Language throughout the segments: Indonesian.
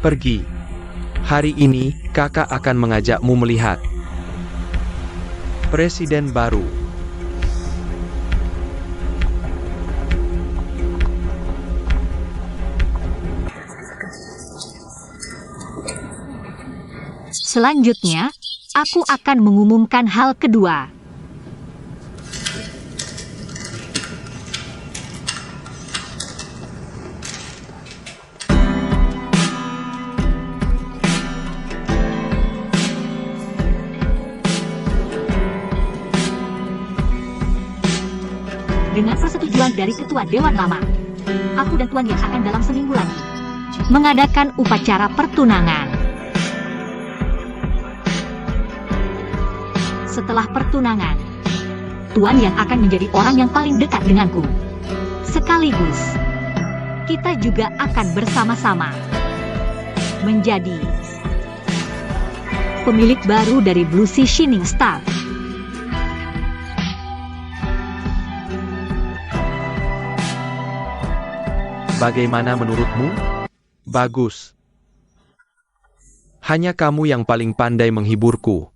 Pergi. Hari ini, kakak akan mengajakmu melihat presiden baru. Selanjutnya, aku akan mengumumkan hal kedua. Dengan persetujuan dari Ketua Dewan Lama, aku dan Tuan Yan akan dalam seminggu lagi mengadakan upacara pertunangan. Setelah pertunangan, Tuan Yan akan menjadi orang yang paling dekat denganku. Sekaligus, kita juga akan bersama-sama menjadi pemilik baru dari Blue Sea Shining Star. Bagaimana menurutmu? Bagus. Hanya kamu yang paling pandai menghiburku.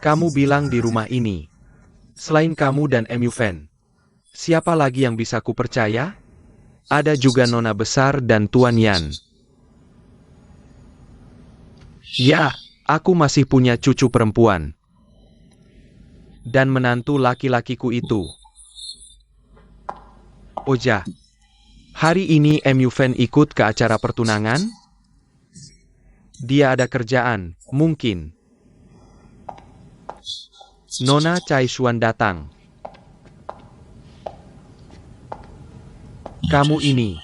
Kamu bilang di rumah ini, selain kamu dan MU Fan, siapa lagi yang bisa kupercaya? Ada juga Nona Besar dan Tuan Yan. Ya, aku masih punya cucu perempuan. Dan menantu laki-lakiku itu. Oja. Hari ini MU Fan ikut ke acara pertunangan? Dia ada kerjaan, mungkin. Nona Chai Xuan datang. Kamu ini.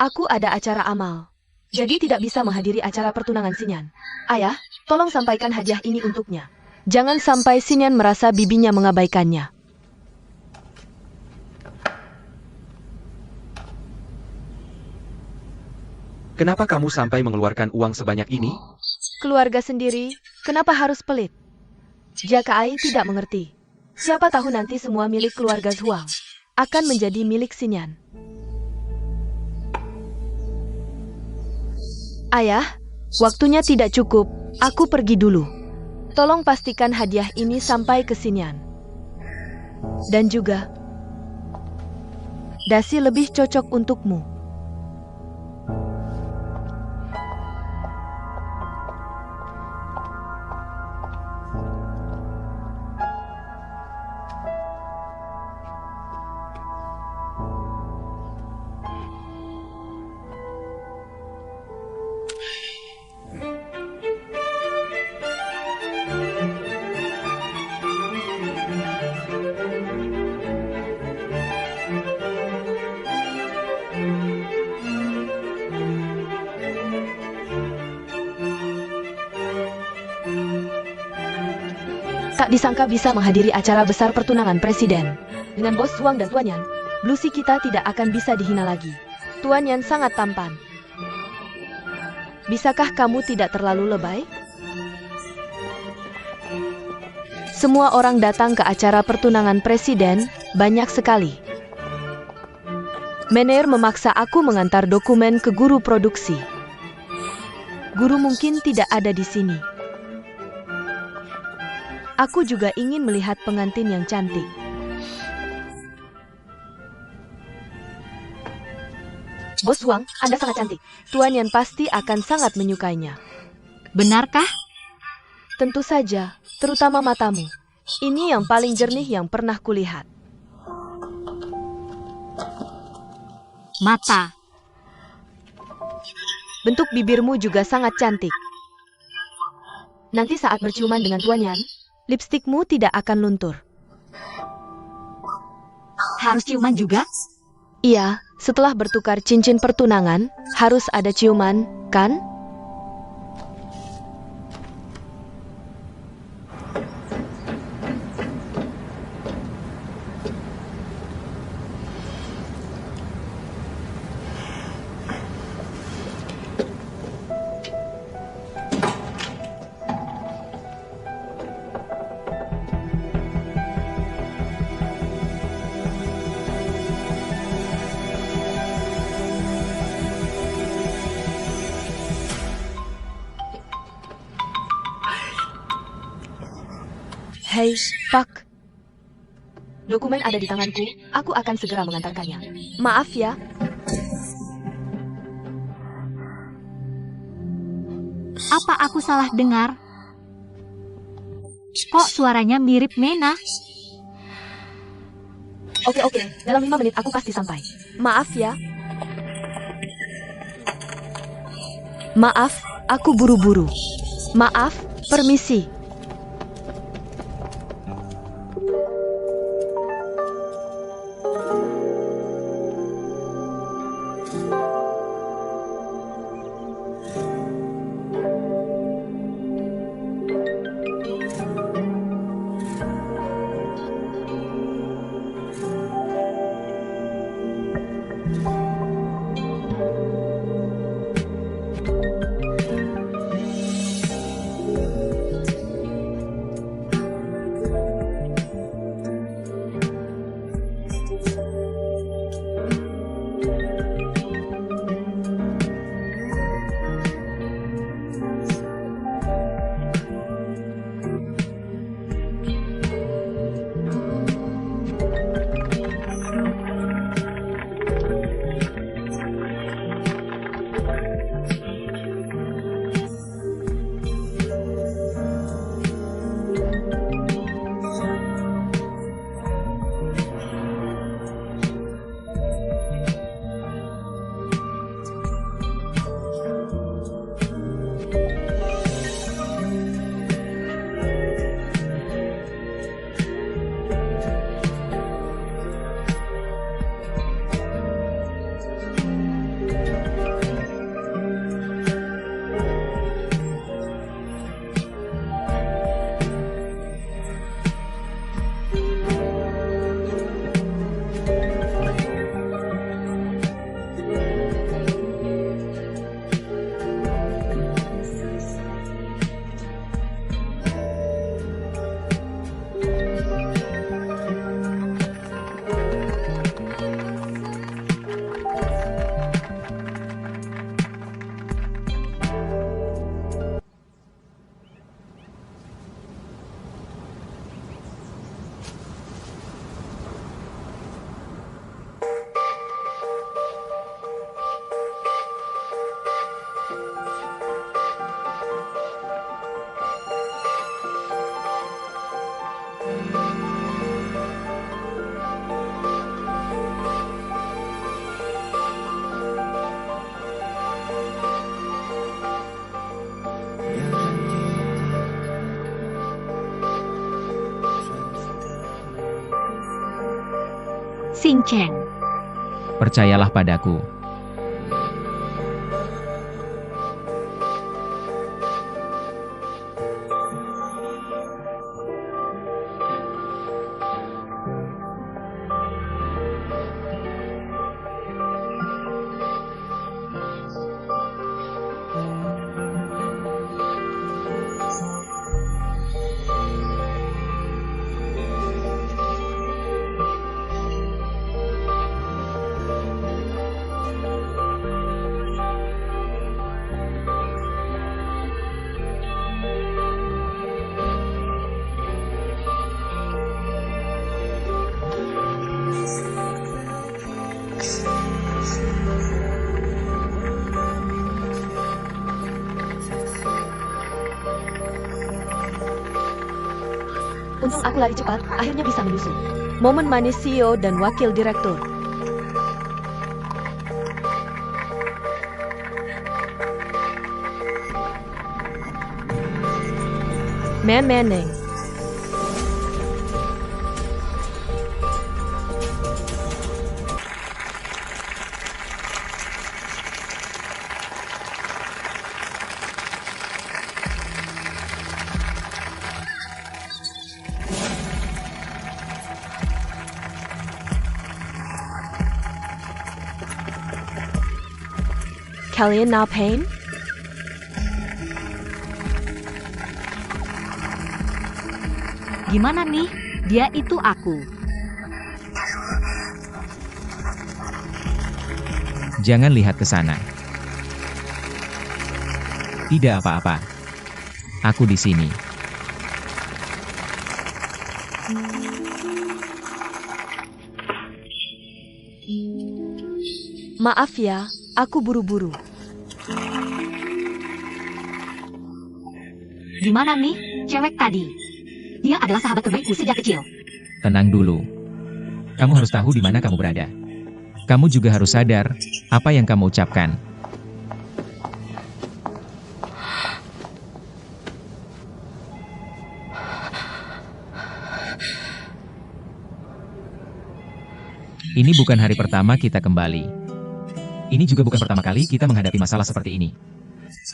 Aku ada acara amal, jadi tidak bisa menghadiri acara pertunangan Xinyan. Ayah, tolong sampaikan hadiah ini untuknya. Jangan sampai Xinyan merasa bibinya mengabaikannya. Kenapa kamu sampai mengeluarkan uang sebanyak ini? Keluarga sendiri, kenapa harus pelit? Jaka Ai tidak mengerti. Siapa tahu nanti semua milik keluarga Zhuang akan menjadi milik Xinyan. Ayah, waktunya tidak cukup. Aku pergi dulu. Tolong pastikan hadiah ini sampai ke Xinyan. Dan juga, dasi lebih cocok untukmu. Tak disangka bisa menghadiri acara besar pertunangan presiden. Dengan bos Zhuang dan Tuan Yan, Blue Sea kita tidak akan bisa dihina lagi. Tuan Yan sangat tampan. Bisakah kamu tidak terlalu lebay? Semua orang datang ke acara pertunangan presiden, banyak sekali. Mener memaksa aku mengantar dokumen ke guru produksi. Guru mungkin tidak ada di sini. Aku juga ingin melihat pengantin yang cantik. Bos Huang, Anda sangat cantik. Tuan Yan pasti akan sangat menyukainya. Benarkah? Tentu saja, terutama matamu. Ini yang paling jernih yang pernah kulihat. Mata. Bentuk bibirmu juga sangat cantik. Nanti saat berciuman dengan Tuan Yan, lipstikmu tidak akan luntur. Harus ciuman juga? Iya, setelah bertukar cincin pertunangan, harus ada ciuman, kan? Hei, Pak. Dokumen ada di tanganku, aku akan segera mengantarkannya. Maaf ya. Apa aku salah dengar? Kok suaranya mirip Mena? Oke, dalam 5 menit aku pasti sampai. Maaf ya. Maaf, aku buru-buru. Maaf, permisi. Xing Cheng. Percayalah padaku. Untung aku lari cepat, akhirnya bisa menyusul. Momen manis CEO dan Wakil Direktur. Memeneng. Kalian ngapain? Gimana nih? Dia itu aku. Jangan lihat ke sana. Tidak apa-apa. Aku di sini. Maaf ya, aku buru-buru. Gimana nih, cewek tadi? Dia adalah sahabat terbaikku sejak kecil. Tenang dulu. Kamu harus tahu di mana kamu berada. Kamu juga harus sadar apa yang kamu ucapkan. Ini bukan hari pertama kita kembali. Ini juga bukan pertama kali kita menghadapi masalah seperti ini.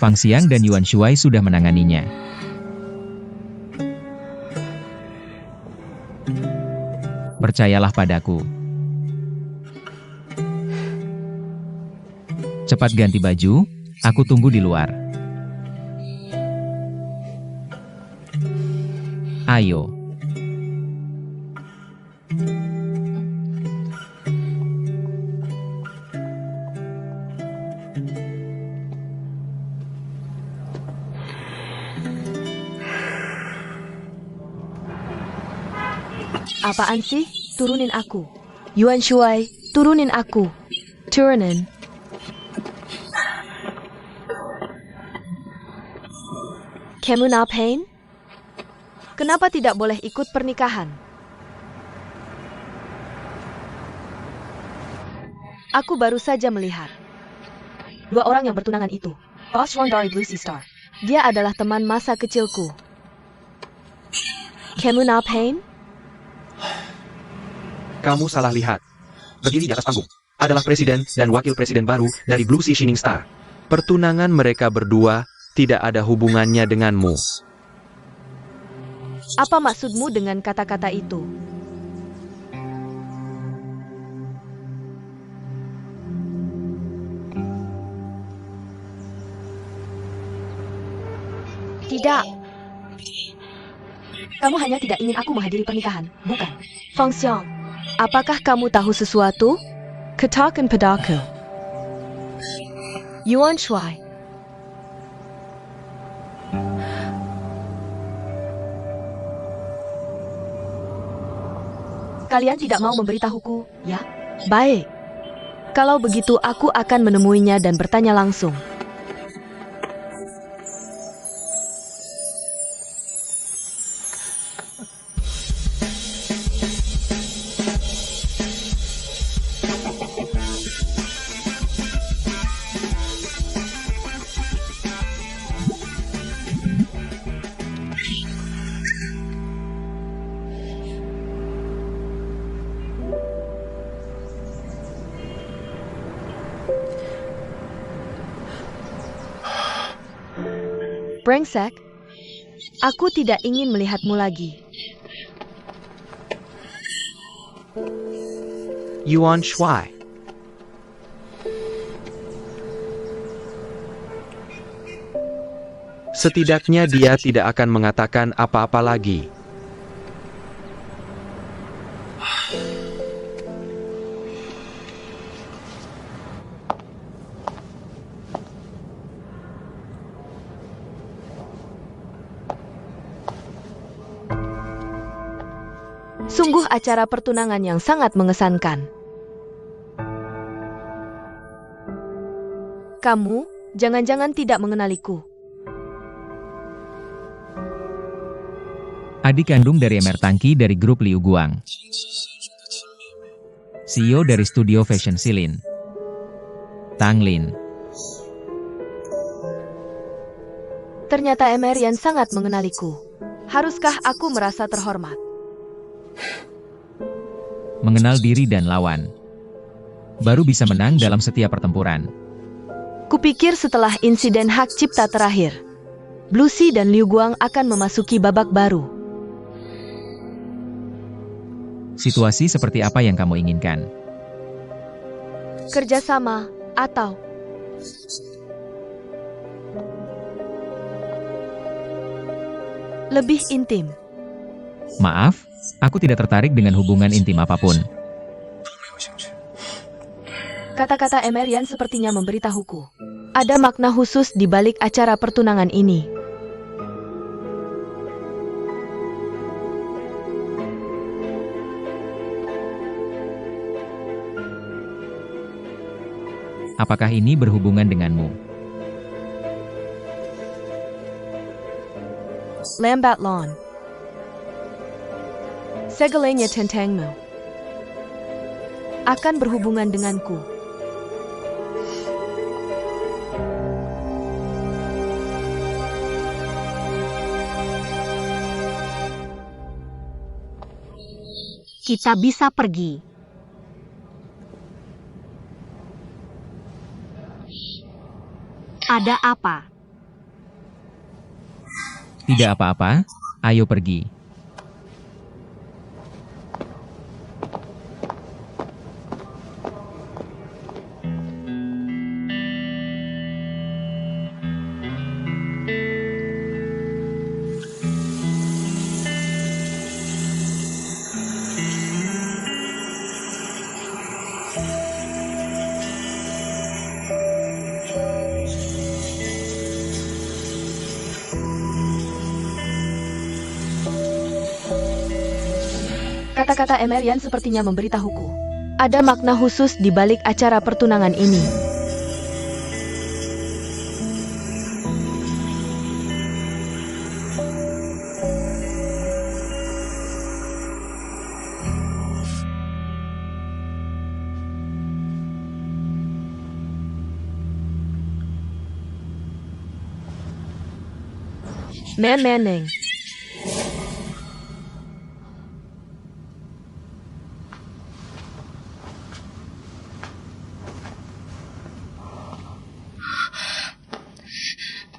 Fang Xiang dan Yuan Shuai sudah menanganinya. Percayalah padaku. Cepat ganti baju, aku tunggu di luar. Ayo. Apaan sih? Turunin aku. Yuan Shuai, turunin aku. Turunin. Kamu ngapain? Kenapa tidak boleh ikut pernikahan? Aku baru saja melihat. Dua orang yang bertunangan itu. Boss Ron dari Blue Sea Star. Dia adalah teman masa kecilku. Kamu ngapain? Kamu salah lihat. Berdiri di atas panggung adalah presiden dan wakil presiden baru dari Blue Sea Shining Star. Pertunangan mereka berdua tidak ada hubungannya denganmu. Apa maksudmu dengan kata-kata itu? Tidak. Kamu hanya tidak ingin aku menghadiri pernikahan, bukan? Fang Xiang, apakah kamu tahu sesuatu? Katakan padaku. Yuan Shuai. Kalian tidak mau memberitahuku, ya? Baik. Kalau begitu aku akan menemuinya dan bertanya langsung. Brengsek, aku tidak ingin melihatmu lagi. Yuan Shuai. Setidaknya dia tidak akan mengatakan apa-apa lagi. Sungguh acara pertunangan yang sangat mengesankan. Kamu, jangan-jangan tidak mengenaliku. Adik kandung dari Emer Tangki dari grup Liu Guang. CEO dari studio fashion Silin. Tang Lin. Ternyata Emerian sangat mengenaliku. Haruskah aku merasa terhormat? Mengenal diri dan lawan. Baru bisa menang dalam setiap pertempuran. Kupikir setelah insiden hak cipta terakhir, Blue Sea dan Liu Guang akan memasuki babak baru. Situasi seperti apa yang kamu inginkan? Kerjasama, atau lebih intim. Maaf, aku tidak tertarik dengan hubungan intim apapun. Kata-kata Emerian sepertinya memberitahuku. Ada makna khusus di balik acara pertunangan ini. Apakah ini berhubungan denganmu? Lambat laun. Segalanya tentangmu. Akan berhubungan denganku. Kita bisa pergi. Ada apa? Tidak apa-apa, ayo pergi. Kata-kata Emerian sepertinya memberitahuku. Ada makna khusus di balik acara pertunangan ini. Meneng.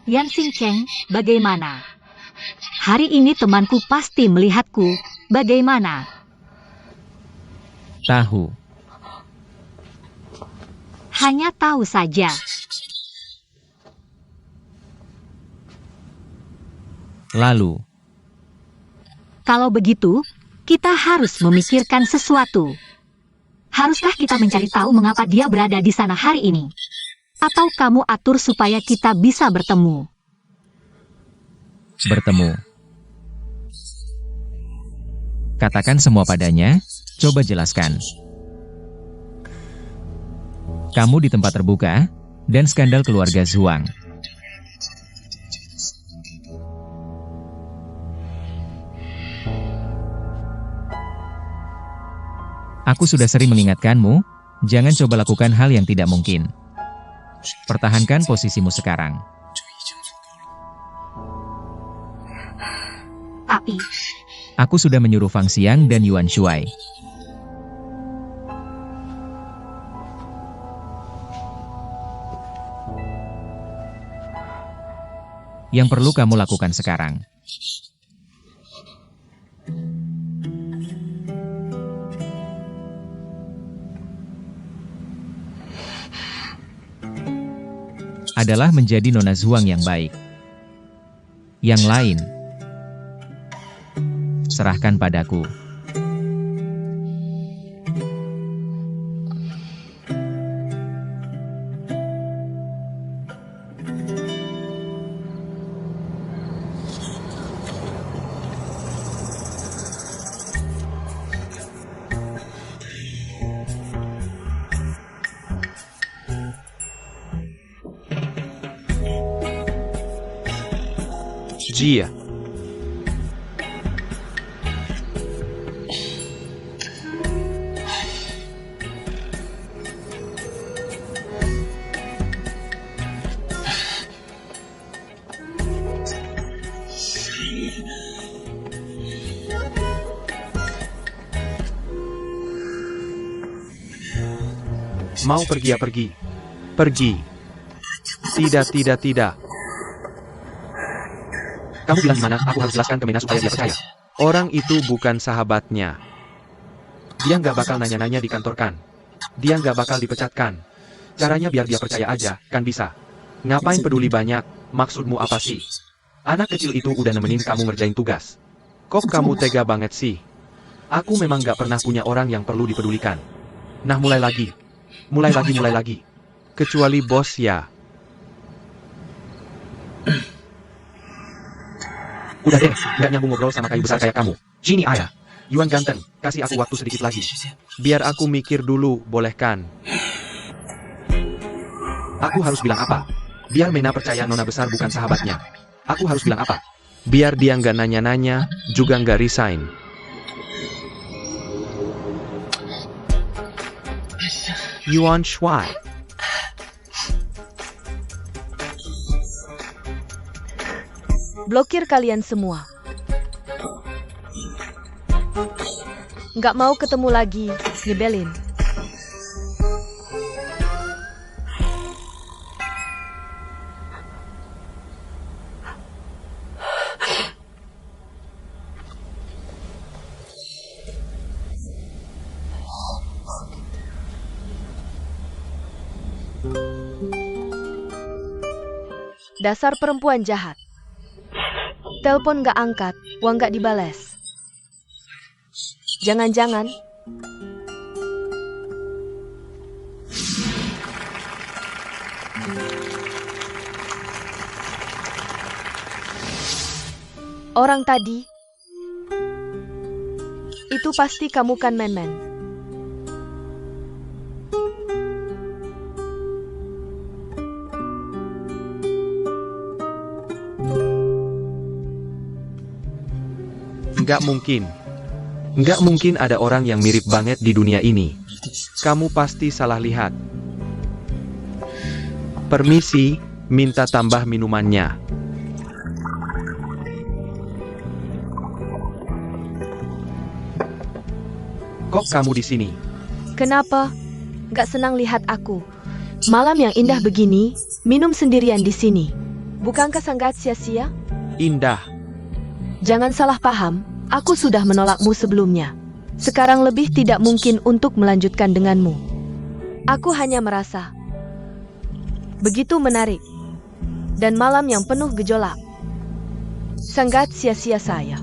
Yan Xingcheng, bagaimana? Hari ini temanku pasti melihatku. Bagaimana? Tahu. Hanya tahu saja. Lalu, Kalau begitu, kita harus memikirkan sesuatu. Haruskah kita mencari tahu mengapa dia berada di sana hari ini? Atau kamu atur supaya kita bisa bertemu? bertemu. Katakan semua padanya, coba jelaskan. Kamu di tempat terbuka, dan skandal keluarga Zhuang. Aku sudah sering mengingatkanmu, jangan coba lakukan hal yang tidak mungkin. Pertahankan posisimu sekarang. Tapi, Aku sudah menyuruh Fang Xiang dan Yuan Shuai. Yang perlu kamu lakukan sekarang adalah menjadi Nona Zhuang yang baik. Yang lain, serahkan padaku. Jia. Mau pergi ya pergi. Pergi. Tidak. Kamu bilang gimana? Aku harus jelaskan ke Mena supaya dia percaya. Orang itu bukan sahabatnya. Dia nggak bakal nanya-nanya di kantor kan. Dia nggak bakal dipecatkan. Caranya biar dia percaya aja, kan bisa. Ngapain peduli banyak? Maksudmu apa sih? Anak kecil itu udah nemenin kamu ngerjain tugas. Kok kamu tega banget sih? Aku memang nggak pernah punya orang yang perlu dipedulikan. Nah mulai lagi. Mulai lagi. Kecuali bos ya. Udah deh, nggak nyambung ngobrol sama kayu besar kayak kamu. Gini ayah. Yuan ganteng, kasih aku waktu sedikit lagi. Biar aku mikir dulu, boleh kan? Aku harus bilang apa? Biar Mena percaya Nona besar bukan sahabatnya. Aku harus bilang apa? Biar dia nggak nanya-nanya, juga nggak resign. Yuan Shuai. Blokir kalian semua. Nggak mau ketemu lagi, nyebelin. Dasar perempuan jahat. Telepon nggak angkat, uang nggak dibalas. Jangan-jangan orang tadi itu pasti kamu kan, Men-Men? Nggak mungkin. Nggak mungkin ada orang yang mirip banget di dunia ini. Kamu pasti salah lihat. Permisi, minta tambah minumannya. Kok kamu di sini? Kenapa? Nggak senang lihat aku. Malam yang indah begini, minum sendirian di sini. Bukankah sangat sia-sia? Indah. Jangan salah paham, aku sudah menolakmu sebelumnya. Sekarang lebih tidak mungkin untuk melanjutkan denganmu. Aku hanya merasa begitu menarik. Dan malam yang penuh gejolak. Sangat sia-sia saya.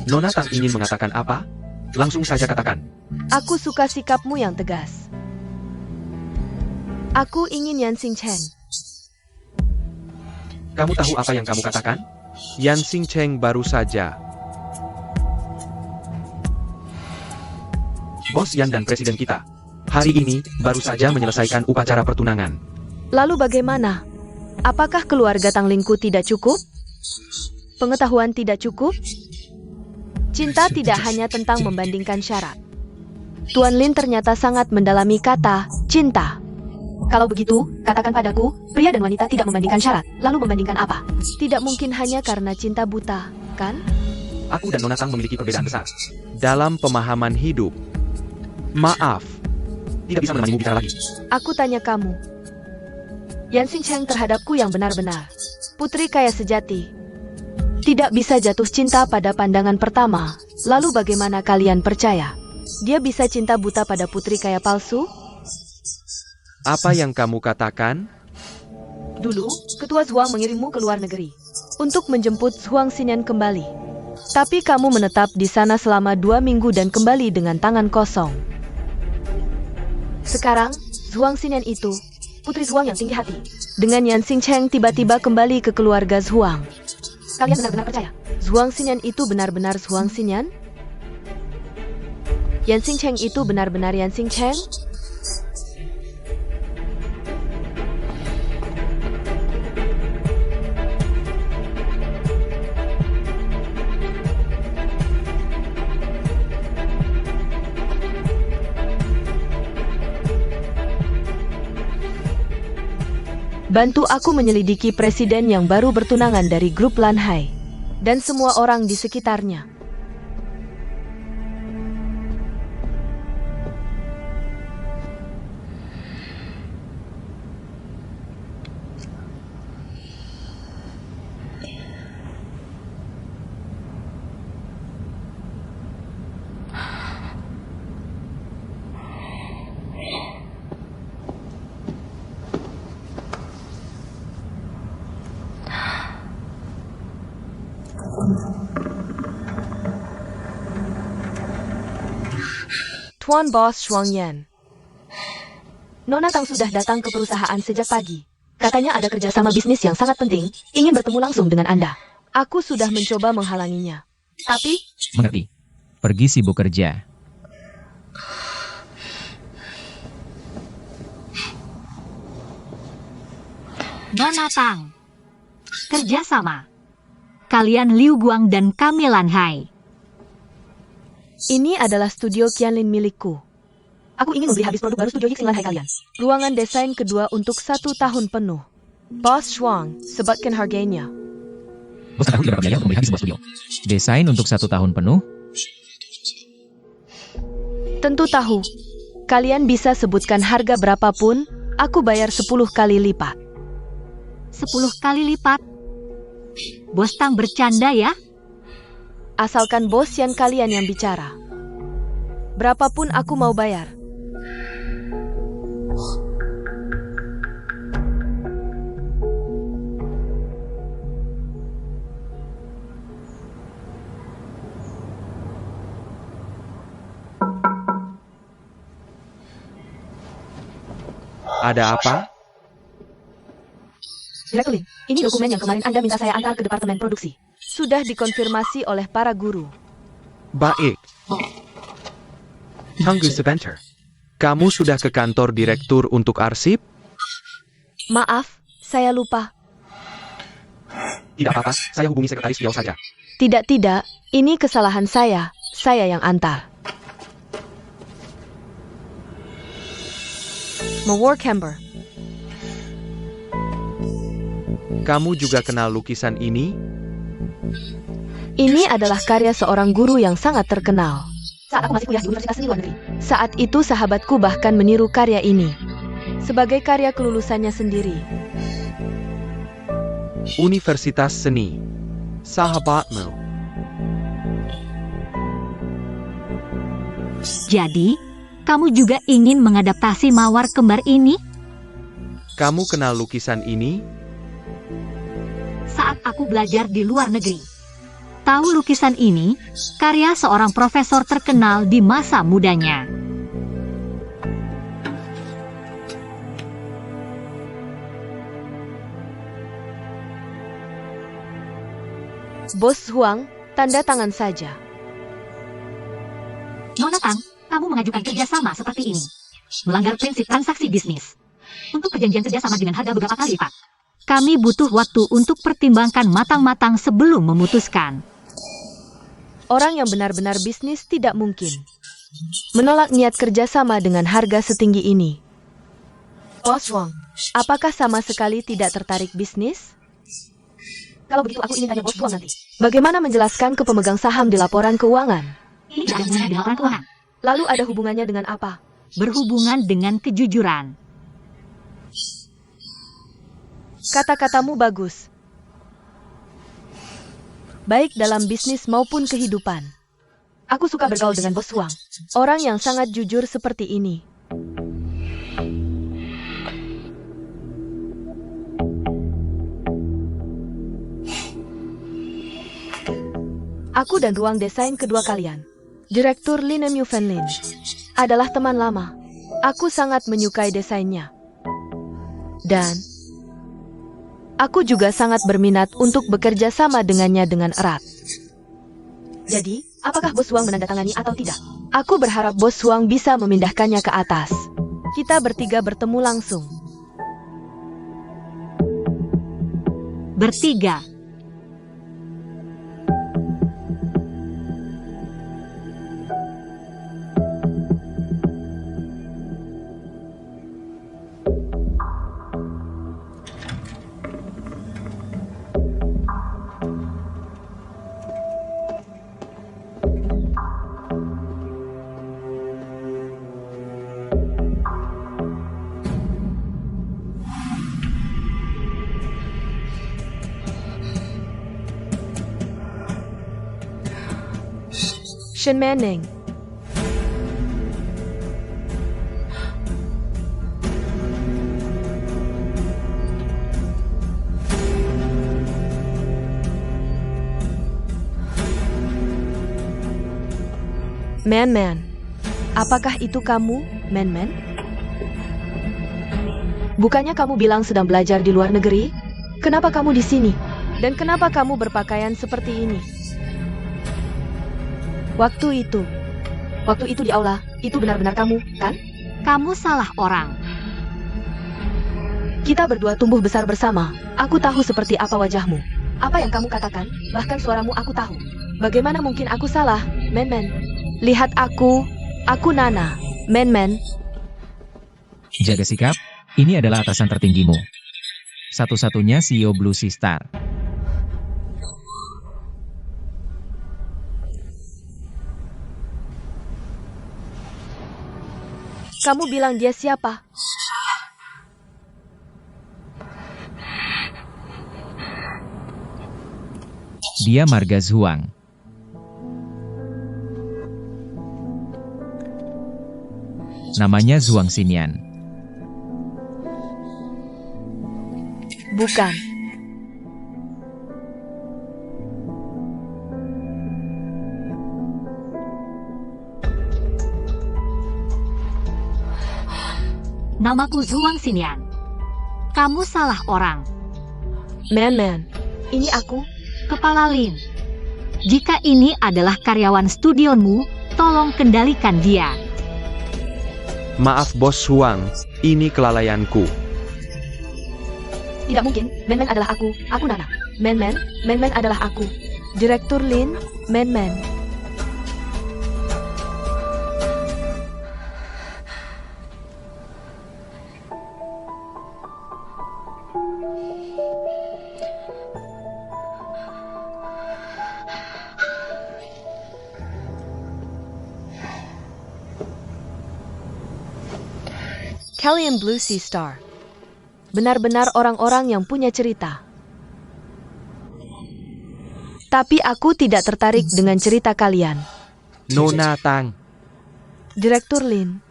Nona Tang ingin mengatakan apa? Langsung saja katakan. Aku suka sikapmu yang tegas. Aku ingin Yan Xingcheng. Kamu tahu apa yang kamu katakan? Yan Xingcheng baru saja. Bos Yan dan presiden kita. Hari ini, baru saja menyelesaikan upacara pertunangan. Lalu bagaimana? Apakah keluarga Tang Lingku tidak cukup? Pengetahuan tidak cukup? Cinta tidak hanya tentang membandingkan syarat. Tuan Lin ternyata sangat mendalami kata cinta. Kalau begitu, katakan padaku, pria dan wanita tidak membandingkan syarat. Lalu membandingkan apa? Tidak mungkin hanya karena cinta buta, kan? Aku dan Nona Tang memiliki perbedaan besar. Dalam pemahaman hidup. Maaf. Tidak bisa menemanimu bicara lagi. Aku tanya kamu. Yan Xingcheng terhadapku yang benar-benar. Putri kaya sejati. Tidak bisa jatuh cinta pada pandangan pertama. Lalu bagaimana kalian percaya? Dia bisa cinta buta pada putri kaya palsu? Apa yang kamu katakan? Dulu, Ketua Zhuang mengirimmu ke luar negeri untuk menjemput Zhuang Xinyan kembali. Tapi kamu menetap di sana selama 2 minggu dan kembali dengan tangan kosong. Sekarang, Zhuang Xinyan itu, putri Zhuang yang tinggi hati, dengan Yan Xingcheng tiba-tiba kembali ke keluarga Zhuang. Kalian benar-benar percaya? Zhuang Xinyan itu benar-benar Zhuang Xinyan? Yan Xingcheng itu benar-benar Yan Xingcheng? Bantu aku menyelidiki presiden yang baru bertunangan dari grup Lanhai dan semua orang di sekitarnya. Tuan Bos Shuang Yan. Nona Tang sudah datang ke perusahaan sejak pagi. Katanya ada kerjasama bisnis yang sangat penting, ingin bertemu langsung dengan Anda. Aku sudah mencoba menghalanginya. Tapi... Mengerti. Pergi sibuk kerja. Nona Tang. Kerjasama. Kalian Liu Guang dan Kame Lanhai. Ini adalah studio Qianlin milikku. Aku ingin membeli habis produk baru studio Yixing Lanhai kalian. Ruangan desain kedua untuk 1 tahun penuh. Bos Shuang, sebutkan harganya. Bos tahu berapa biaya untuk membeli habis sebuah studio. Desain untuk 1 tahun penuh. Tentu tahu. Kalian bisa sebutkan harga berapapun, aku bayar 10 kali lipat. 10 kali lipat. Bos Tang bercanda ya? Asalkan bos yang kalian yang bicara. Berapapun aku mau bayar. Ada apa? Direktur Lin, ini dokumen yang kemarin Anda minta saya antar ke departemen produksi. Sudah dikonfirmasi oleh para guru. Baik. Tunggu sebentar. Kamu sudah ke kantor direktur untuk arsip? Maaf, saya lupa. Tidak apa-apa, saya hubungi sekretaris beliau saja. Tidak, ini kesalahan saya yang antar. Meworkhamber. Kamu juga kenal lukisan ini? Ini adalah karya seorang guru yang sangat terkenal. Saat aku masih kuliah di universitas seni luar negeri. Saat itu sahabatku bahkan meniru karya ini sebagai karya kelulusannya sendiri. Universitas Seni. Sahabatmu. Jadi, kamu juga ingin mengadaptasi mawar kembar ini? Kamu kenal lukisan ini? Saat aku belajar di luar negeri. Tahu lukisan ini? Karya seorang profesor terkenal di masa mudanya. Bos Huang, tanda tangan saja. Nona Tang, kamu mengajukan kerjasama seperti ini. Melanggar prinsip transaksi bisnis. Untuk perjanjian kerjasama dengan harga beberapa kali lipat. Kami butuh waktu untuk pertimbangkan matang-matang sebelum memutuskan. Orang yang benar-benar bisnis tidak mungkin menolak niat kerjasama dengan harga setinggi ini. Bos Wang, Apakah sama sekali tidak tertarik bisnis? kalau begitu aku ingin tanya Bos Wang nanti. Bagaimana menjelaskan ke pemegang saham di laporan keuangan? Ini tidak ada hubungannya dengan laporan keuangan. Lalu ada hubungannya dengan apa? Berhubungan dengan kejujuran. Kata-katamu bagus. Baik dalam bisnis maupun kehidupan. Aku suka bergaul dengan Bos Wang. Orang yang sangat jujur seperti ini. Aku dan ruang desain kedua kalian, Direktur Lin Fan adalah teman lama. Aku sangat menyukai desainnya. Dan aku juga sangat berminat untuk bekerja sama dengannya dengan erat. Jadi, apakah Bos Wang menandatangani atau tidak? Aku berharap Bos Huang bisa memindahkannya ke atas. Kita bertiga bertemu langsung. Bertiga. Shen Manning. Man. Apakah itu kamu, Man? Bukannya kamu bilang sedang belajar di luar negeri? Kenapa kamu di sini? Dan kenapa kamu berpakaian seperti ini? Waktu itu di aula, itu benar-benar kamu, kan? Kamu salah orang. Kita berdua tumbuh besar bersama. Aku tahu seperti apa wajahmu. Apa yang kamu katakan? Bahkan suaramu aku tahu. Bagaimana mungkin aku salah, Men-Men? Lihat aku Nana, Men-Men. Jaga sikap, ini adalah atasan tertinggimu. Satu-satunya CEO Blue Sea Star. Kamu bilang dia siapa? Dia Marga Zhuang. Namanya Zhuang Xinyan. Bukan. Namaku Zhuang Xinyan. Kamu salah orang. Men-Men, ini aku. Kepala Lin. Jika ini adalah karyawan studiomu, tolong kendalikan dia. Maaf Bos Huang, ini kelalaianku. Tidak mungkin, Men-Men adalah aku Nana. Men-Men adalah aku. Direktur Lin, Men-Men. Kalian Blue Sea Star. Benar-benar orang-orang yang punya cerita. Tapi aku tidak tertarik dengan cerita kalian. Nona Tang. Direktur Lin,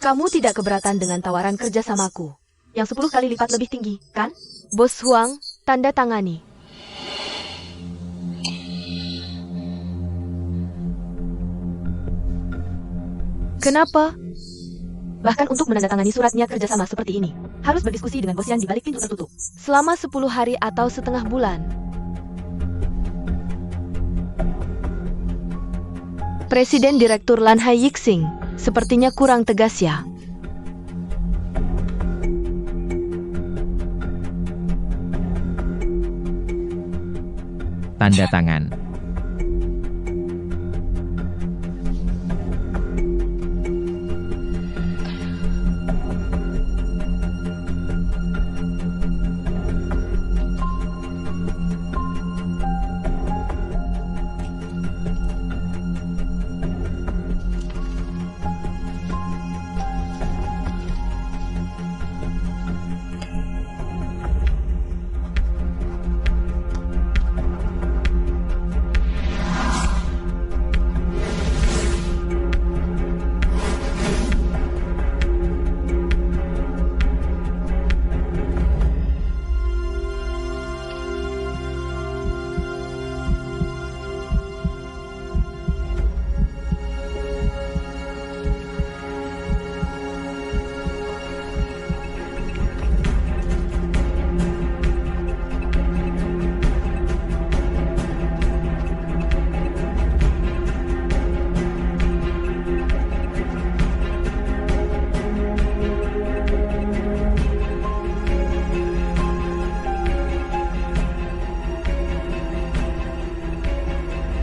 Kamu tidak keberatan dengan tawaran kerjasamaku. Yang 10 kali lipat lebih tinggi, kan? Bos Huang, tanda tangani. Kenapa? Bahkan untuk menandatangani suratnya kerjasama seperti ini, harus berdiskusi dengan bos yang di balik pintu tertutup. Selama 10 hari atau setengah bulan. Presiden Direktur Lan Hai Yixing, sepertinya kurang tegas ya. Tanda tangan.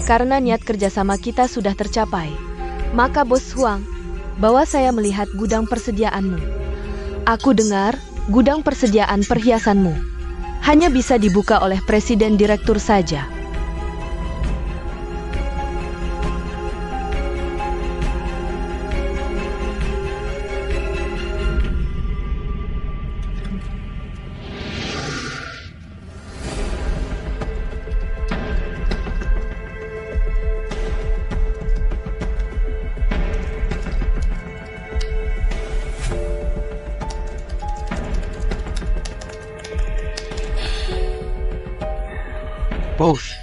Karena niat kerjasama kita sudah tercapai, maka Bos Huang, bawa saya melihat gudang persediaanmu. Aku dengar, gudang persediaan perhiasanmu hanya bisa dibuka oleh Presiden Direktur saja. Bos.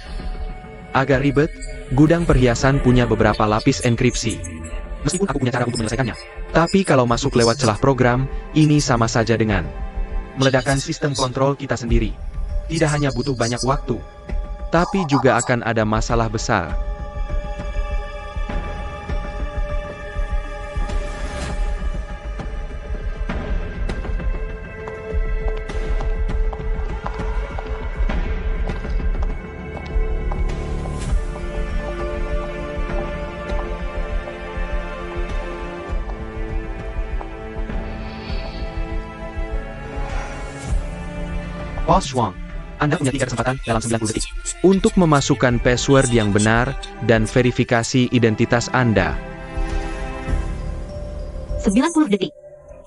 Agak ribet, gudang perhiasan punya beberapa lapis enkripsi. Meskipun aku punya cara untuk menyelesaikannya. Tapi kalau masuk lewat celah program, ini sama saja dengan meledakkan sistem kontrol kita sendiri. Tidak hanya butuh banyak waktu, tapi juga akan ada masalah besar. Bos Shuang, Anda punya 3 kesempatan dalam 90 detik untuk memasukkan password yang benar dan verifikasi identitas Anda. 90 detik.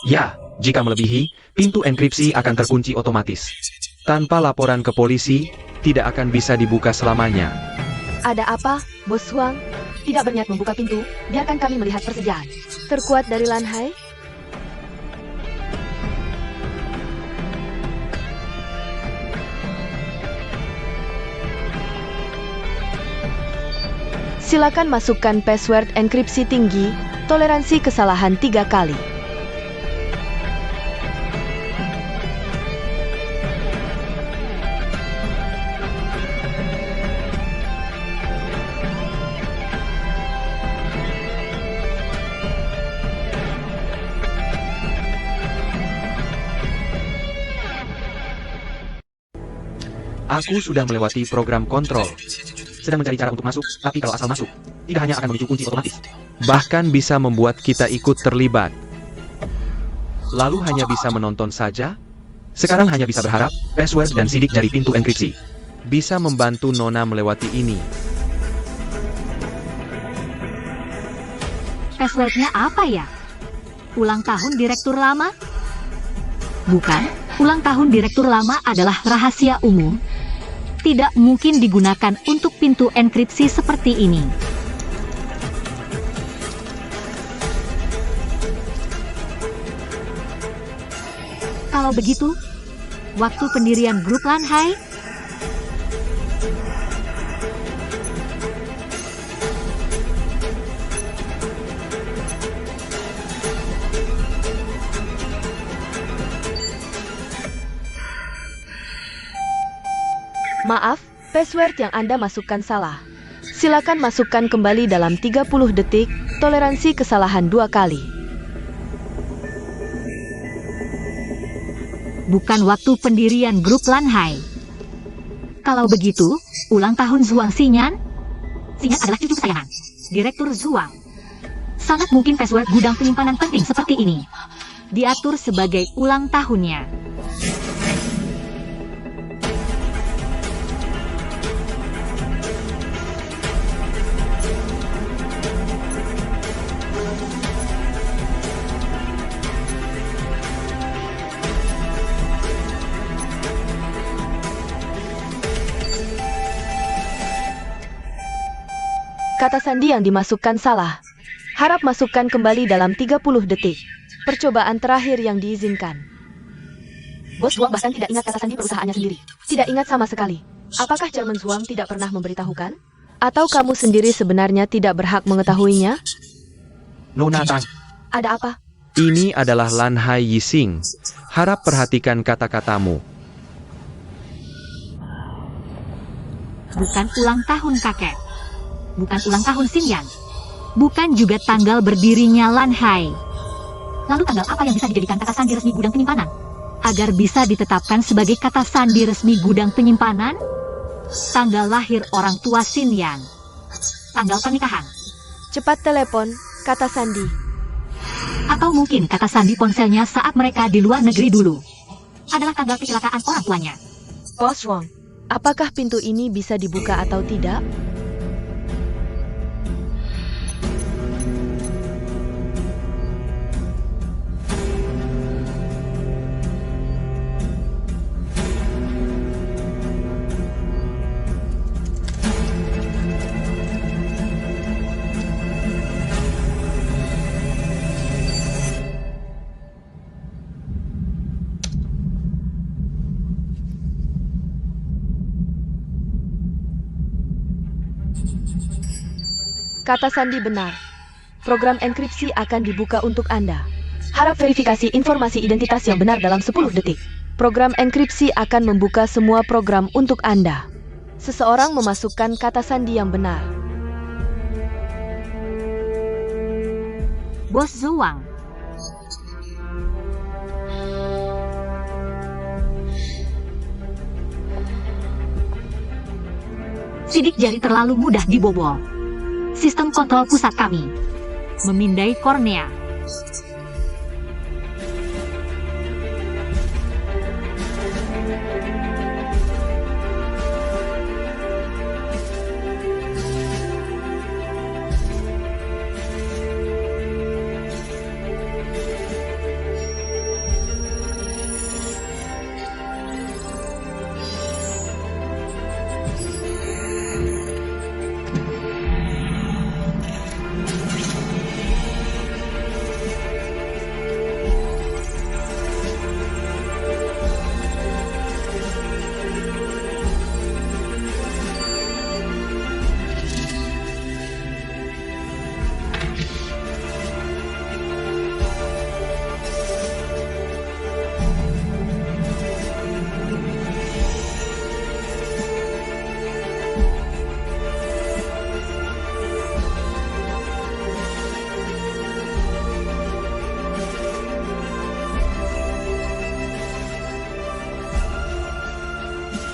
Ya, jika melebihi, pintu enkripsi akan terkunci otomatis. Tanpa laporan ke polisi, tidak akan bisa dibuka selamanya. Ada apa, Bos Huang? Tidak berniat membuka pintu, biarkan kami melihat persediaan. Terkuat dari Lan Hai? Silakan masukkan password enkripsi tinggi, toleransi kesalahan 3 kali. Aku sudah melewati program kontrol. Sedang mencari cara untuk masuk, tapi kalau asal masuk, tidak hanya akan memicu kunci otomatis. Bahkan bisa membuat kita ikut terlibat. Lalu hanya bisa menonton saja? Sekarang hanya bisa berharap, password dan sidik dari pintu enkripsi bisa membantu Nona melewati ini. Passwordnya apa ya? Ulang tahun direktur lama? Bukan, ulang tahun direktur lama adalah rahasia umum. Tidak mungkin digunakan untuk pintu enkripsi seperti ini. Kalau begitu, waktu pendirian grup Lan Hai? Maaf, password yang Anda masukkan salah. Silakan masukkan kembali dalam 30 detik, toleransi kesalahan 2 kali. Bukan waktu pendirian grup Lan Hai. Kalau begitu, ulang tahun Zhuang Xinyan? Xinyan adalah cucu kesayangan Direktur Zhuang. Sangat mungkin password gudang penyimpanan penting seperti ini diatur sebagai ulang tahunnya. Kata sandi yang dimasukkan salah. Harap masukkan kembali dalam 30 detik. Percobaan terakhir yang diizinkan. Bos Huang bahkan tidak ingat kata sandi perusahaannya sendiri. Tidak ingat sama sekali. Apakah Chairman Zhuang tidak pernah memberitahukan? Atau kamu sendiri sebenarnya tidak berhak mengetahuinya? Nona Tang, Ada apa? ini adalah Lan Hai Yixing. Harap perhatikan kata-katamu. Bukan ulang tahun kakek. Bukan ulang tahun Xinyan. Bukan juga tanggal berdirinya Lan Hai. Lalu tanggal apa yang bisa dijadikan kata sandi resmi gudang penyimpanan? Agar bisa ditetapkan sebagai kata sandi resmi gudang penyimpanan? Tanggal lahir orang tua Xinyan. Tanggal pernikahan. Cepat telepon, kata sandi. Atau mungkin kata sandi ponselnya saat mereka di luar negeri dulu. Adalah tanggal kecelakaan orang tuanya. Bos Wang, apakah pintu ini bisa dibuka atau tidak? Kata sandi benar. Program enkripsi akan dibuka untuk Anda. Harap verifikasi informasi identitas yang benar dalam 10 detik. Program enkripsi akan membuka semua program untuk Anda. Seseorang memasukkan kata sandi yang benar. Bos Zhuang. Sidik jari terlalu mudah dibobol. Sistem kontrol pusat kami memindai kornea.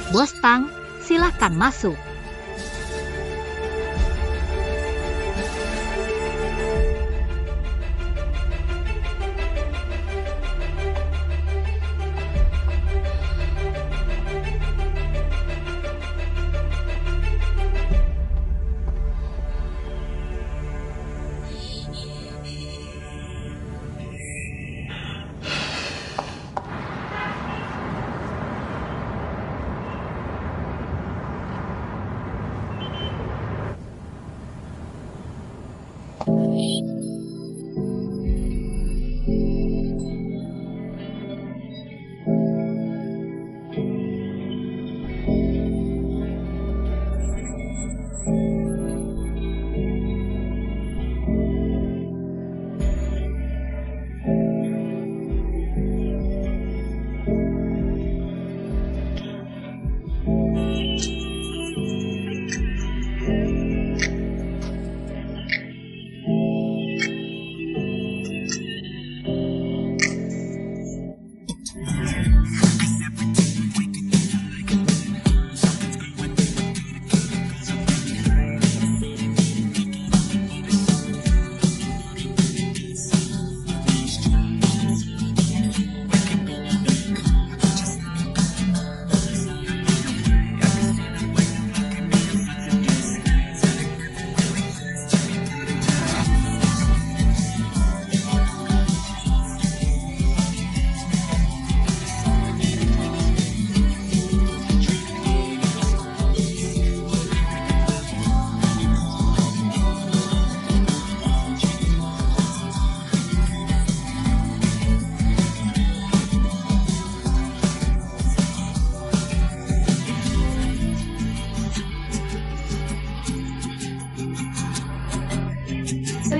Bos Tang, silahkan masuk.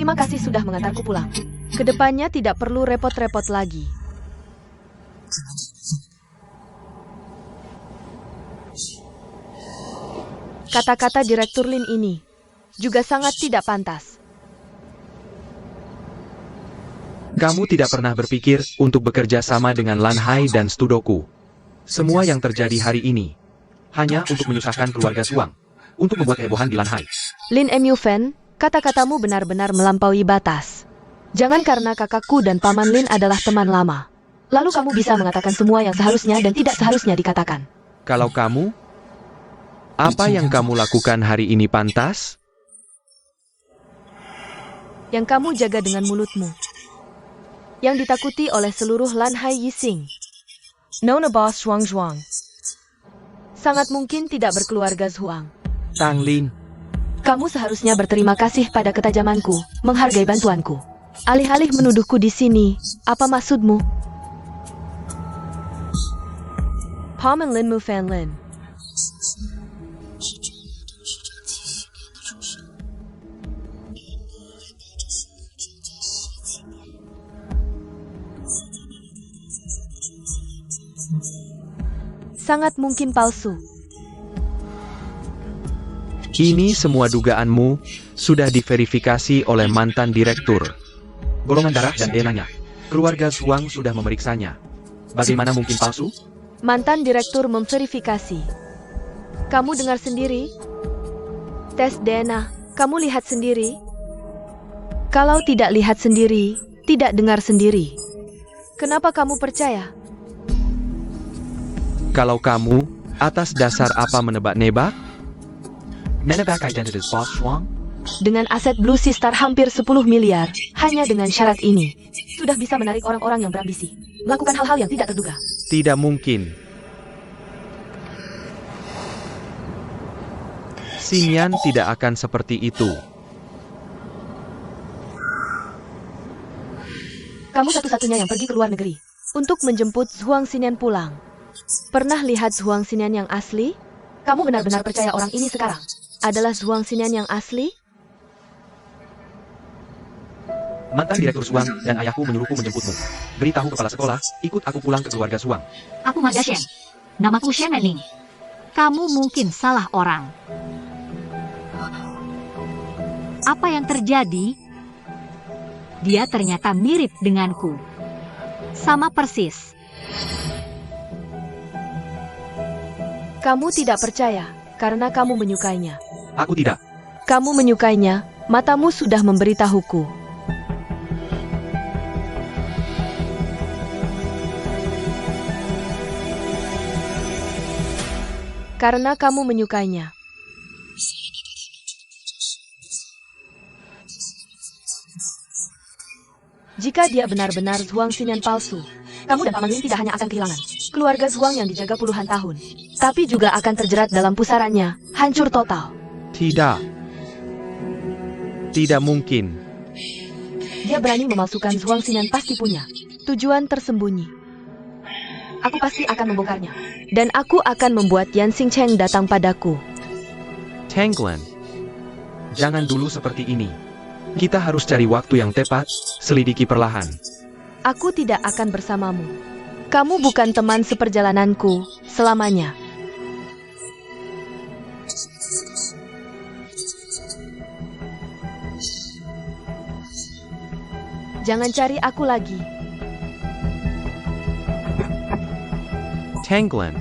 Terima kasih sudah mengantarku pulang. Kedepannya tidak perlu repot-repot lagi. Kata-kata Direktur Lin ini juga sangat tidak pantas. Kamu tidak pernah berpikir untuk bekerja sama dengan Lan Hai dan Studoku. Semua yang terjadi hari ini hanya untuk menyusahkan keluarga Zhuang, untuk membuat hebohan di Lan Hai. Lin Mu Fan, kata-katamu benar-benar melampaui batas. Jangan karena kakakku dan Paman Lin adalah teman lama, lalu kamu bisa mengatakan semua yang seharusnya dan tidak seharusnya dikatakan. Kalau kamu, apa yang kamu lakukan hari ini pantas? Yang kamu jaga dengan mulutmu, yang ditakuti oleh seluruh Lan Hai Yixing, Nona Boss Zhuang, sangat mungkin tidak berkeluarga Zhuang. Tang Lin, Kamu seharusnya berterima kasih pada ketajamanku, menghargai bantuanku. Alih-alih menuduhku di sini, apa maksudmu? Paman Lin Mu Fan Lin. Sangat mungkin palsu. ini semua dugaanmu sudah diverifikasi oleh mantan direktur. Golongan darah dan DNA-nya. Keluarga Zhuang sudah memeriksanya. Bagaimana mungkin palsu? Mantan direktur memverifikasi. Kamu dengar sendiri? Tes DNA, kamu lihat sendiri? Kalau tidak lihat sendiri, tidak dengar sendiri. Kenapa kamu percaya? Kalau kamu, atas dasar apa menebak-nebak? Menebak identitas Boss Zhuang? Dengan aset Blue Sea Star hampir 10 miliar, hanya dengan syarat ini, sudah bisa menarik orang-orang yang berambisi, melakukan hal-hal yang tidak terduga. Tidak mungkin. Xinyan tidak akan seperti itu. Kamu satu-satunya yang pergi ke luar negeri untuk menjemput Zhuang Xinyan pulang. Pernah lihat Zhuang Xinyan yang asli? Kamu benar-benar percaya orang ini sekarang adalah Zhuang Xinyan yang asli? Mantan direktur Zhuang dan ayahku menyuruhku menjemputmu. Beritahu kepala sekolah, ikut aku pulang ke keluarga Zhuang. Aku Mada Shen. Namaku Shen Menning. Kamu mungkin salah orang. Apa yang terjadi? Dia ternyata mirip denganku. Sama persis. Kamu tidak percaya, karena kamu menyukainya. Aku tidak. Kamu menyukainya, matamu sudah memberitahuku. Karena kamu menyukainya. Jika dia benar-benar Zhuang Xinyan palsu, kamu dan Paman Lin tidak hanya akan kehilangan keluarga Zhuang yang dijaga puluhan tahun, tapi juga akan terjerat dalam pusarannya, hancur total. Tidak. Tidak mungkin. Dia berani memalsukan Zhuang Xinyan pasti punya tujuan tersembunyi. Aku pasti akan membongkarnya. Dan aku akan membuat Yan Xingcheng datang padaku. Tanglan. Jangan dulu seperti ini. Kita harus cari waktu yang tepat, selidiki perlahan. Aku tidak akan bersamamu. Kamu bukan teman seperjalananku selamanya. Jangan cari aku lagi. Tanglan.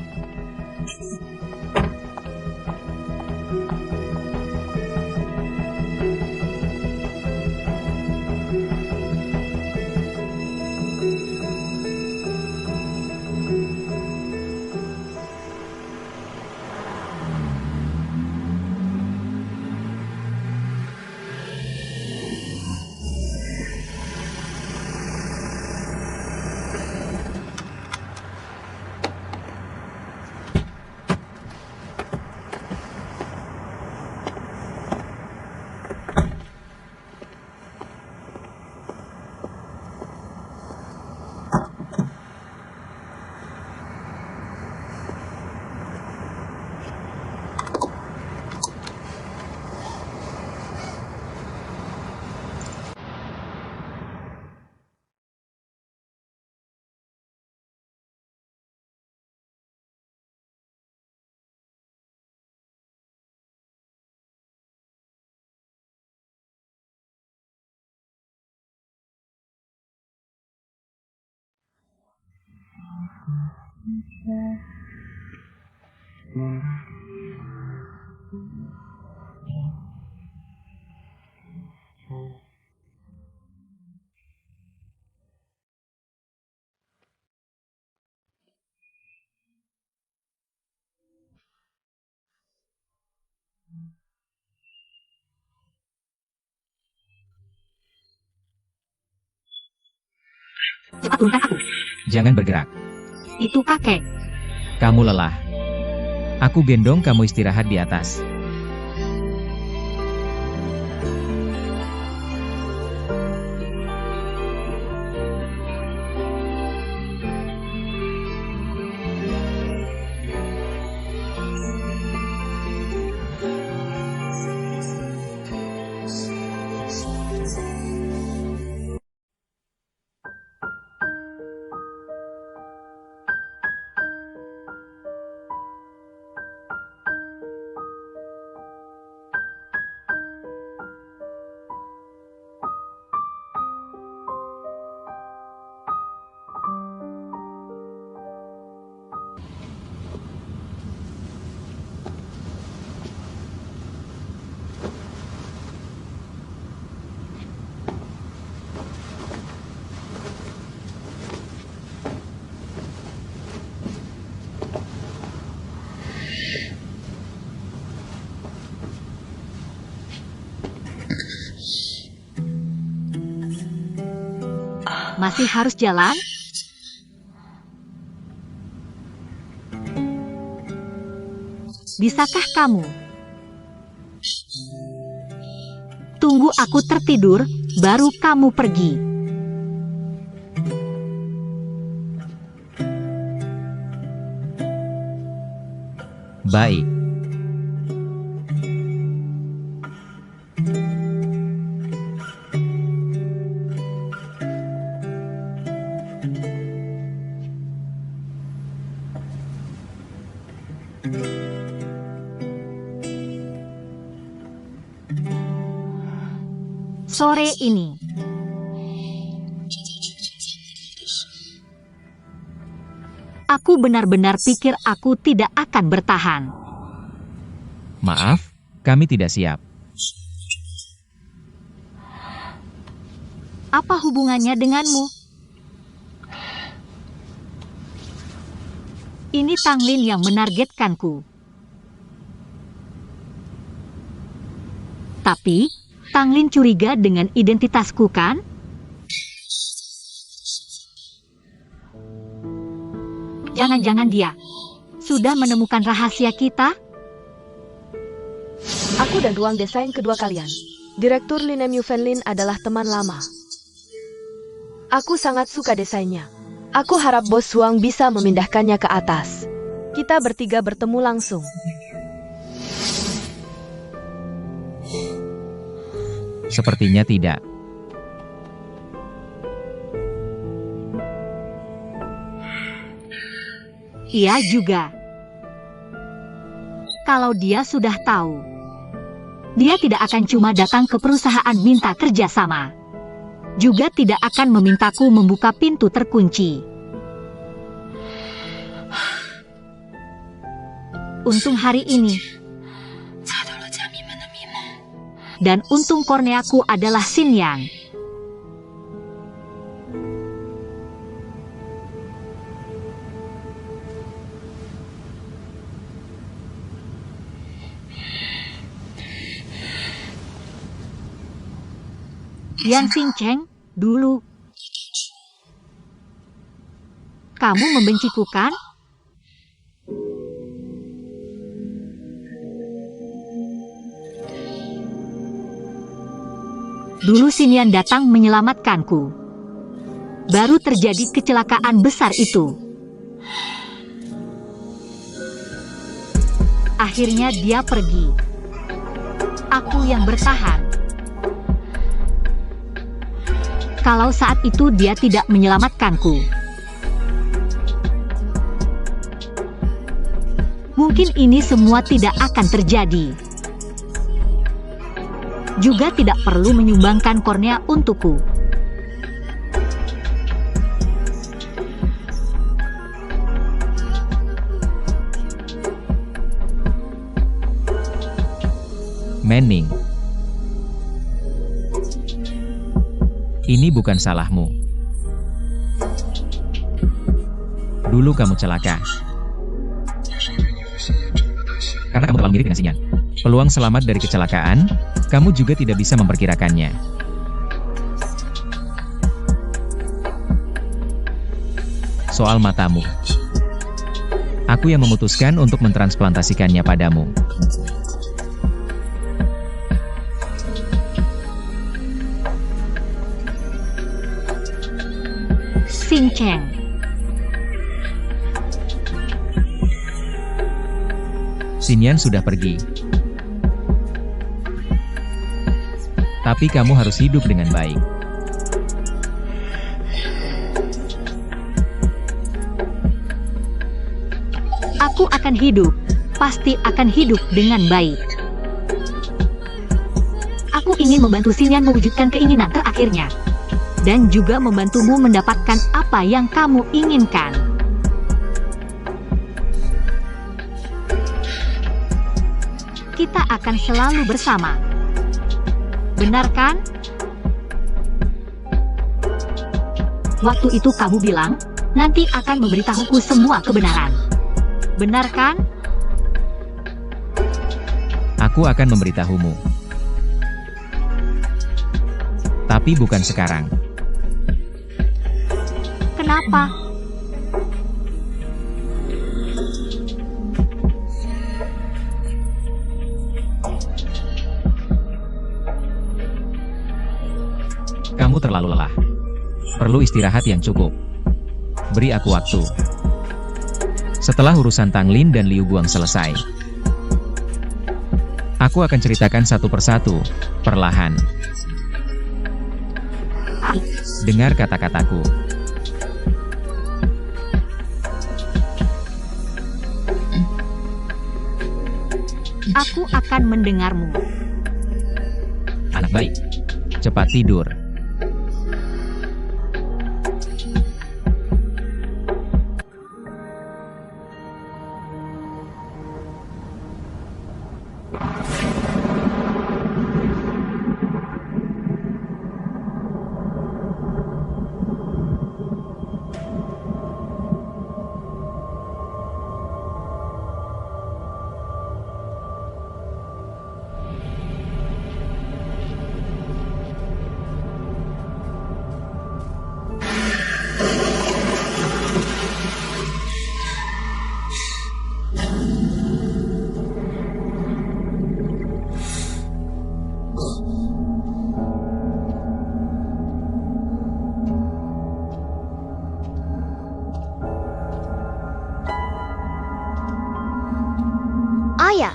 Cepat turunkan aku. Jangan bergerak. Itu kakek. Kamu lelah. Aku gendong kamu istirahat di atas. Masih harus jalan? Bisakah kamu? Tunggu aku tertidur, baru kamu pergi. Baik. Sore ini. Aku benar-benar pikir aku tidak akan bertahan. Maaf, kami tidak siap. Apa hubungannya denganmu? Ini Tanglin yang menargetkanku. Tapi, Tanglin curiga dengan identitasku kan? Jangan-jangan dia sudah menemukan rahasia kita? Aku dan ruang desain kedua kalian. Direktur Lin Mufenlin adalah teman lama. Aku sangat suka desainnya. Aku harap Bos Huang bisa memindahkannya ke atas. Kita bertiga bertemu langsung. Sepertinya tidak. Ia juga. Kalau dia sudah tahu, dia tidak akan cuma datang ke perusahaan minta kerjasama. Juga tidak akan memintaku membuka pintu terkunci. Untung hari ini. Dan untung korneaku adalah Xinyan. Yang Xingcheng, dulu. Kamu membenciku kan? Dulu Xinyan datang menyelamatkanku. Baru terjadi kecelakaan besar itu. Akhirnya dia pergi. Aku yang bertahan. Kalau saat itu dia tidak menyelamatkanku, mungkin ini semua tidak akan terjadi. Juga tidak perlu menyumbangkan kornea untukku. Manning, ini bukan salahmu. Dulu kamu celaka. Karena kamu terlalu mirip dengan Xinyan. Peluang selamat dari kecelakaan, kamu juga tidak bisa memperkirakannya. Soal matamu, aku yang memutuskan untuk mentransplantasikannya padamu. Xingcheng. Xinyan sudah pergi. Tapi kamu harus hidup dengan baik. Aku akan hidup. Pasti akan hidup dengan baik. Aku ingin membantu Xinyan mewujudkan keinginan terakhirnya. Dan juga membantumu mendapatkan apa yang kamu inginkan. Kita akan selalu bersama. Benar kan? Waktu itu kamu bilang, nanti akan memberitahuku semua kebenaran. Benar kan? Aku akan memberitahumu. Tapi bukan sekarang. Kenapa? Kamu terlalu lelah. Perlu istirahat yang cukup. Beri aku waktu. Setelah urusan Tanglin dan Liu Guang selesai, aku akan ceritakan satu persatu, perlahan. Dengar kata-kataku. Aku akan mendengarmu. Anak baik, cepat tidur. Ayah.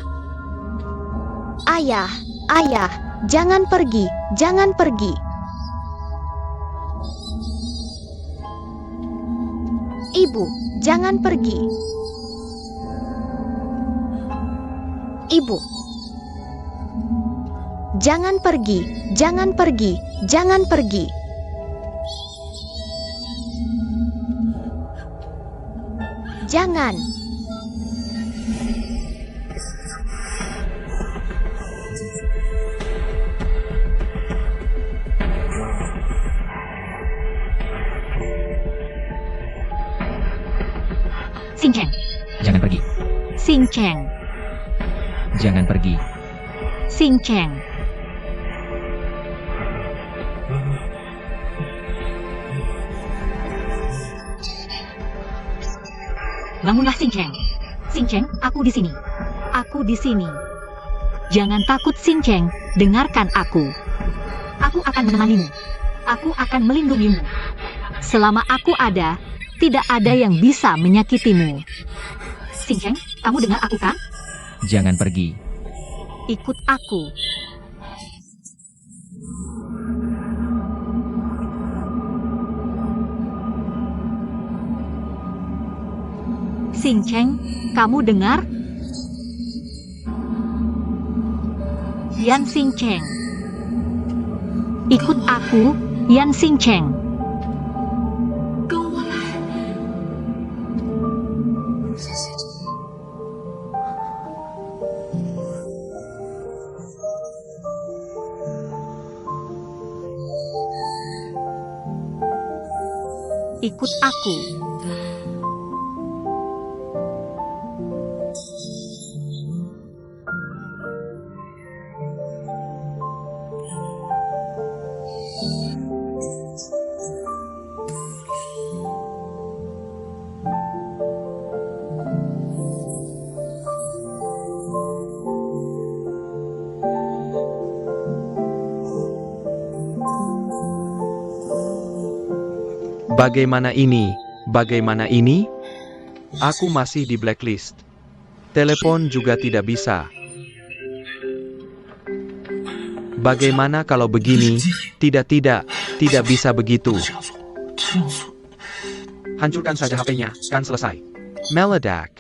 Ayah, ayah, jangan pergi, jangan pergi. Ibu, jangan pergi. Ibu. Jangan pergi, jangan pergi, jangan pergi. Jangan. Xing Cheng, Jangan pergi. Xing Cheng, Jangan pergi. Xing Cheng. Bangunlah Xing Cheng. Xing Cheng, aku di sini. Aku di sini. Jangan takut Xing Cheng, dengarkan aku. Aku akan menemanimu. Aku akan melindungimu. Selama aku ada, tidak ada yang bisa menyakitimu. Xing Cheng, kamu dengar aku kan? Jangan pergi. Ikut aku. Xing Cheng, kamu dengar? Yan Xing Cheng. Ikut aku, Yan Xing Cheng. Ikut aku. Bagaimana ini? Bagaimana ini? Aku masih di blacklist. Telepon juga tidak bisa. Bagaimana kalau begini? Tidak bisa begitu. Hancurkan saja HP-nya, kan selesai. Meledak.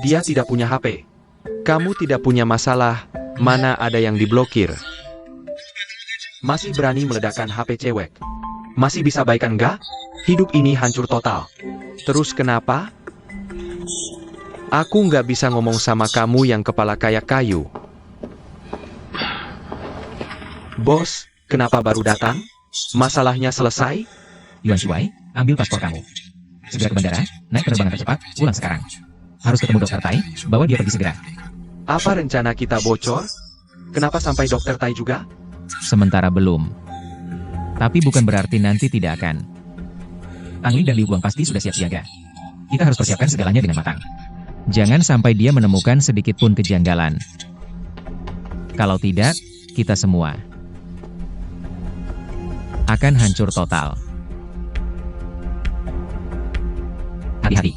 Dia tidak punya HP. Kamu tidak punya masalah, mana ada yang diblokir. Masih berani meledakkan HP cewek. Masih bisa baikan enggak? Hidup ini hancur total. Terus kenapa? Aku nggak bisa ngomong sama kamu yang kepala kayak kayu. Bos, kenapa baru datang? Masalahnya selesai? Yuan Shuai, ambil paspor kamu. Segera ke bandara, naik penerbangan tercepat, pulang sekarang. Harus ketemu Dokter Tai, bawa dia pergi segera. Apa rencana kita bocor? Kenapa sampai Dokter Tai juga? Sementara belum. Tapi bukan berarti nanti tidak akan. Angli dan Liu Guang pasti sudah siap siaga. Kita harus persiapkan segalanya dengan matang. Jangan sampai dia menemukan sedikit pun kejanggalan. Kalau tidak, kita semua akan hancur total. Hati-hati.